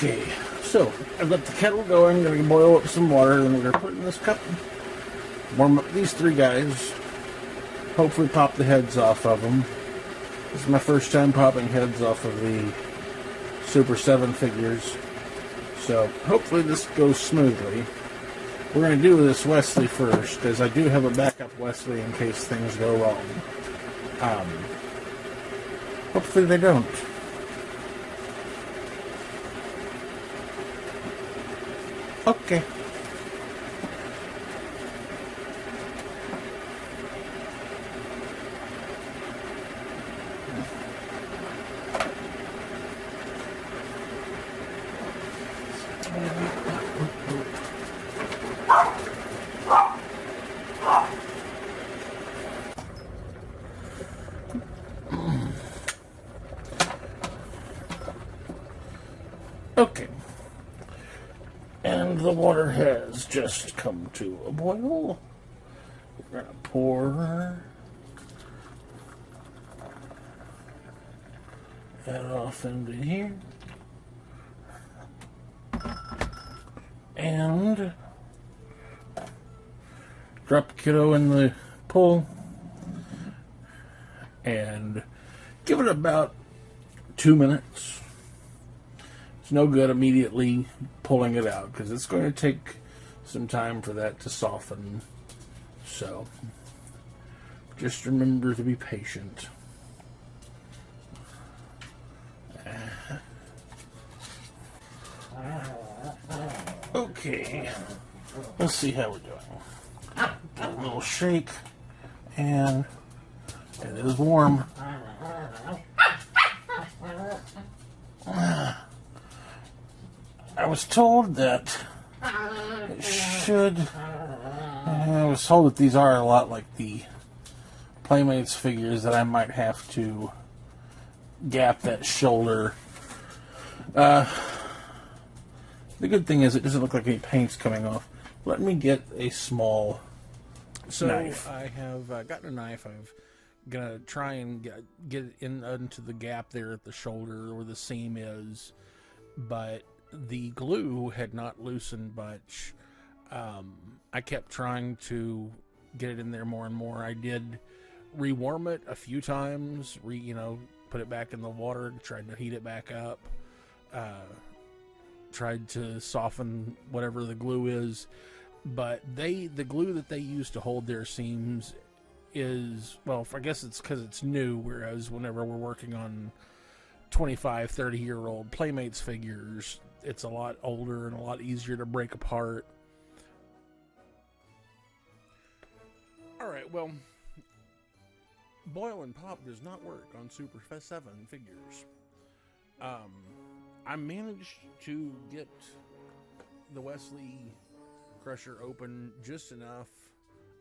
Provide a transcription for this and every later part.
Okay, so I've got the kettle going. I'm going to boil up some water, then we're going to put it in this cup. Warm up these three guys. Hopefully pop the heads off of them. This is my first time popping heads off of the Super7 figures. So hopefully this goes smoothly. We're going to do this Wesley first, because I do have a backup Wesley in case things go wrong. Hopefully they don't. Okay. Okay. And the water has just come to a boil. We're going to pour that off into here. And drop kiddo in the pool. And give it about 2 minutes. It's no good immediately pulling it out because it's going to take some time for that to soften. So just remember to be patient. Okay, let's see how we're doing. Give it a little shake, and it is warm. I was told that it should. I was told that these are a lot like the Playmates figures, that I might have to gap that shoulder. The good thing is it doesn't look like any paint's coming off. Let me get a small knife. I have gotten a knife. I'm gonna try and get it into the gap there at the shoulder where the seam is, but the glue had not loosened much. I kept trying to get it in there more and more. I did rewarm it a few times, put it back in the water, tried to heat it back up, tried to soften whatever the glue is, but the glue that they use to hold their seams is, well, I guess it's because it's new, whereas whenever we're working on 25, 30-year-old Playmates figures, it's a lot older and a lot easier to break apart. Alright, well, boil and pop does not work on Super7 figures. I managed to get the Wesley Crusher open just enough.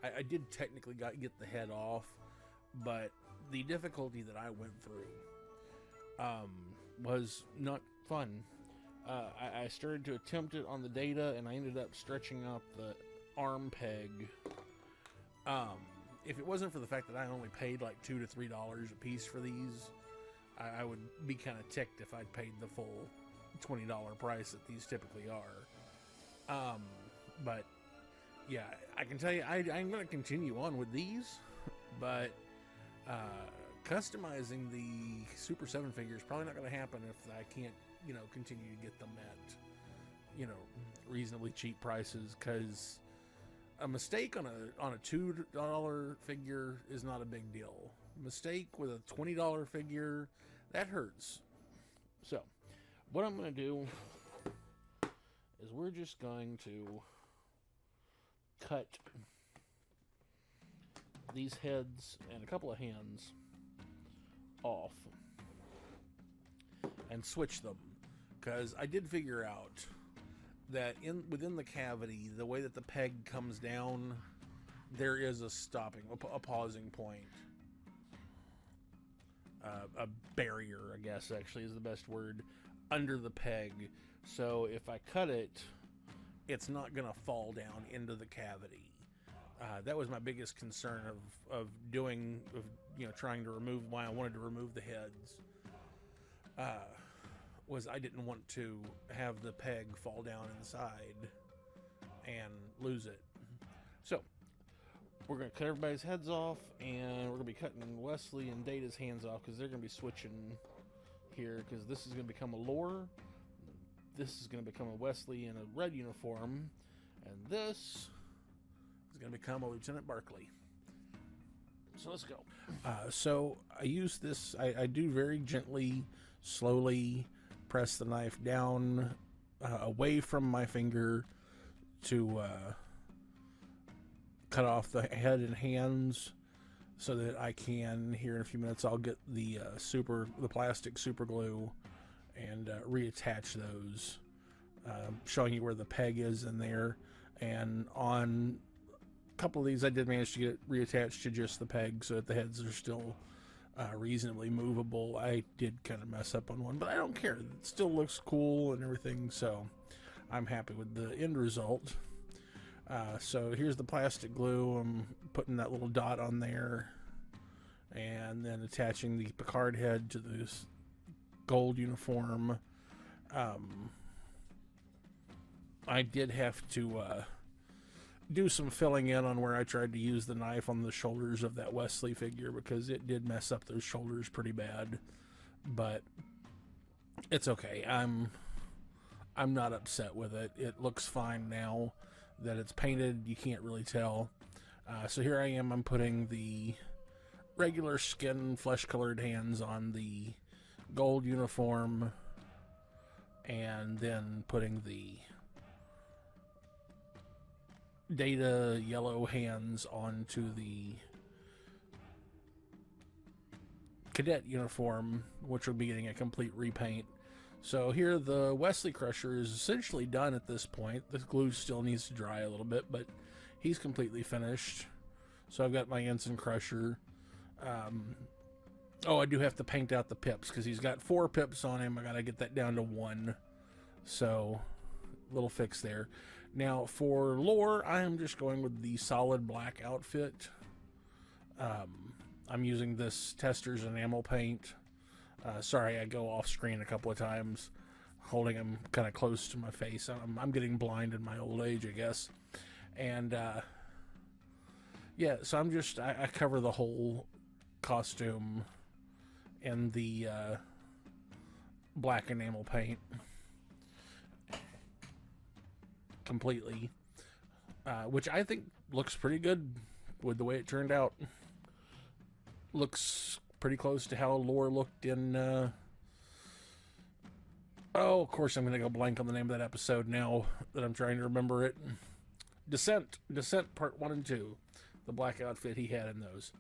I did technically get the head off, but the difficulty that I went through was not fun. I started to attempt it on the data, and I ended up stretching out the arm peg. If it wasn't for the fact that I only paid like $2 to $3 a piece for these, I would be kind of ticked if I'd paid the full $20 price that these typically are. But yeah, I can tell you, I'm going to continue on with these, but customizing the Super7 figure is probably not going to happen if I can't, continue to get them at, reasonably cheap prices, because a mistake on a $2 figure is not a big deal. A mistake with a $20 figure, that hurts. So, what I'm going to do is we're just going to cut these heads and a couple of hands off and switch them, because I did figure out that within the cavity, the way that the peg comes down, there is a pausing point, a barrier, I guess actually is the best word, under the peg. So if I cut it, it's not gonna fall down into the cavity. That was my biggest concern of trying to remove, why I wanted to remove the heads. was I didn't want to have the peg fall down inside and lose it. So we're going to cut everybody's heads off, and we're going to be cutting Wesley and Data's hands off because they're going to be switching here, because this is going to become a Lore, this is going to become a Wesley in a red uniform, and this is going to become a Lieutenant Barclay. So let's go. So I use this, I do very gently, slowly press the knife down away from my finger to cut off the head and hands, so that I can, here in a few minutes, I'll get the plastic super glue and reattach those, showing you where the peg is in there. And on a couple of these, I did manage to get it reattached to just the peg, so that the heads are still reasonably movable. I did kind of mess up on one, but I don't care. It still looks cool and everything, so I'm happy with the end result. So here's the plastic glue. I'm putting that little dot on there, and then attaching the Picard head to this gold uniform. I did have to do some filling in on where I tried to use the knife on the shoulders of that Wesley figure, because it did mess up those shoulders pretty bad, but it's okay. I'm not upset with it. It looks fine now that it's painted. You can't really tell. So here I am. I'm putting the regular skin flesh colored hands on the gold uniform, and then putting the Data yellow hands onto the cadet uniform, which will be getting a complete repaint. So here the Wesley Crusher is essentially done at this point. The glue still needs to dry a little bit, but he's completely finished. So I've got my Ensign Crusher. Oh, I do have to paint out the pips, because he's got 4 pips on him. I gotta get that down to 1. So, little fix there. Now, for Lore, I am just going with the solid black outfit. I'm using this Tester's enamel paint. Sorry, I go off screen a couple of times, holding them kind of close to my face. I'm getting blind in my old age, I guess. And, yeah, so I cover the whole costume in the black enamel paint completely, which I think looks pretty good with the way it turned out. Looks pretty close to how Lore looked in oh, of course I'm gonna go blank on the name of that episode now that I'm trying to remember it. Descent part 1 and 2, the black outfit he had in those.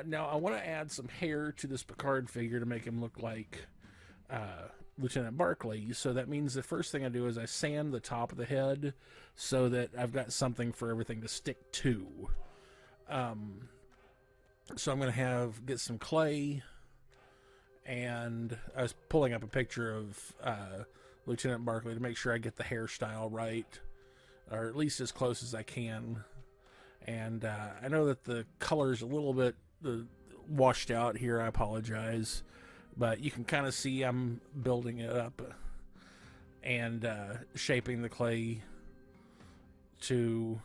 Now I want to add some hair to this Picard figure to make him look like Lieutenant Barclay. So that means the first thing I do is I sand the top of the head, so that I've got something for everything to stick to. So I'm going to get some clay, and I was pulling up a picture of Lieutenant Barclay to make sure I get the hairstyle right, or at least as close as I can. And I know that the color's a little bit washed out here. I apologize, but you can kind of see I'm building it up and shaping the clay to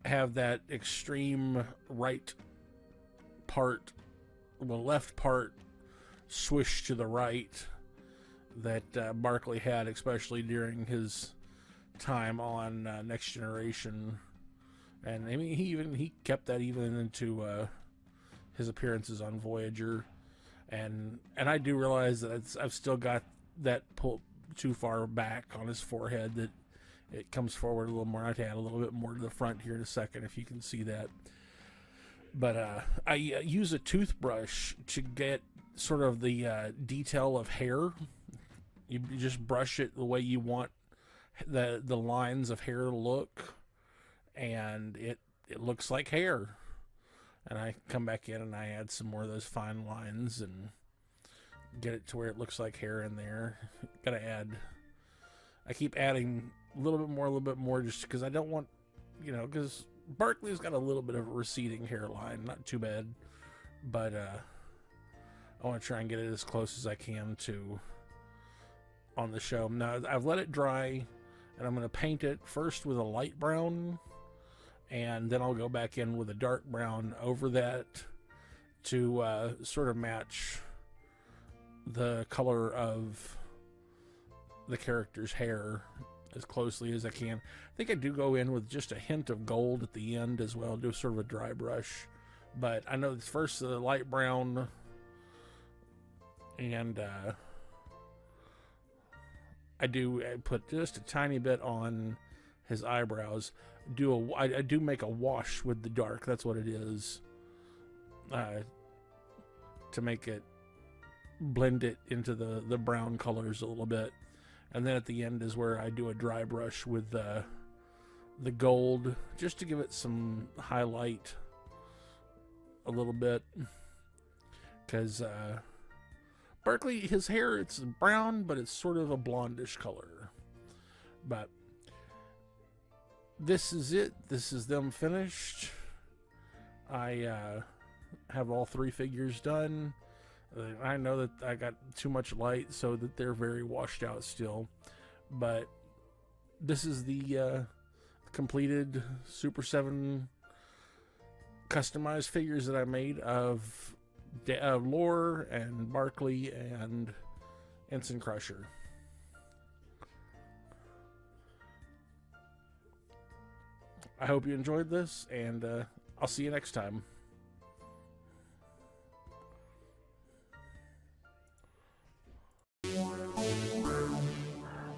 have that extreme right part, well, left part swish to the right that Barclay had, especially during his time on Next Generation. And I mean, he kept that even into his appearances on Voyager. And I do realize that I've still got that pulled too far back on his forehead, that it comes forward a little more. I'd add a little bit more to the front here in a second, if you can see that. But I use a toothbrush to get sort of the detail of hair. You just brush it the way you want the lines of hair to look, and it looks like hair. And I come back in and I add some more of those fine lines and get it to where it looks like hair in there. I keep adding a little bit more just because I don't want, because Barclay's got a little bit of a receding hairline, not too bad, but I want to try and get it as close as I can to on the show. Now, I've let it dry, and I'm going to paint it first with a light brown, and then I'll go back in with a dark brown over that to sort of match the color of the character's hair as closely as I can. I think I do go in with just a hint of gold at the end as well, do sort of a dry brush. But I know it's first the light brown, and I put just a tiny bit on his eyebrows. I do make a wash with the dark. That's what it is, to make it blend it into the brown colors a little bit. And then at the end is where I do a dry brush with the gold, just to give it some highlight a little bit. Because Barclay, his hair, it's brown, but it's sort of a blondish color. But this is it. This is them finished. I have all 3 figures done. I know that I got too much light, so that they're very washed out still. But this is the completed Super 7 customized figures that I made of Lore and Barclay and Wesley Crusher. I hope you enjoyed this, and I'll see you next time.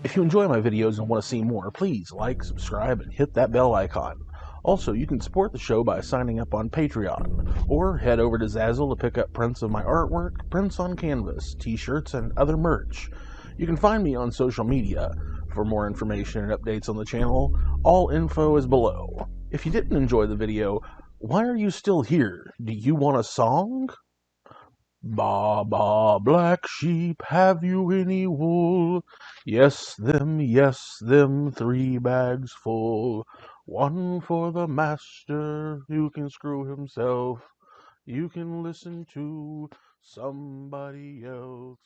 If you enjoy my videos and want to see more, please like, subscribe, and hit that bell icon. Also, you can support the show by signing up on Patreon, or head over to Zazzle to pick up prints of my artwork, prints on canvas, t-shirts, and other merch. You can find me on social media. For more information and updates on the channel, all info is below. If you didn't enjoy the video, why are you still here? Do you want a song? Ba, ba, black sheep, have you any wool? Yes, them, 3 bags full. 1 for the master, who can screw himself. You can listen to somebody else.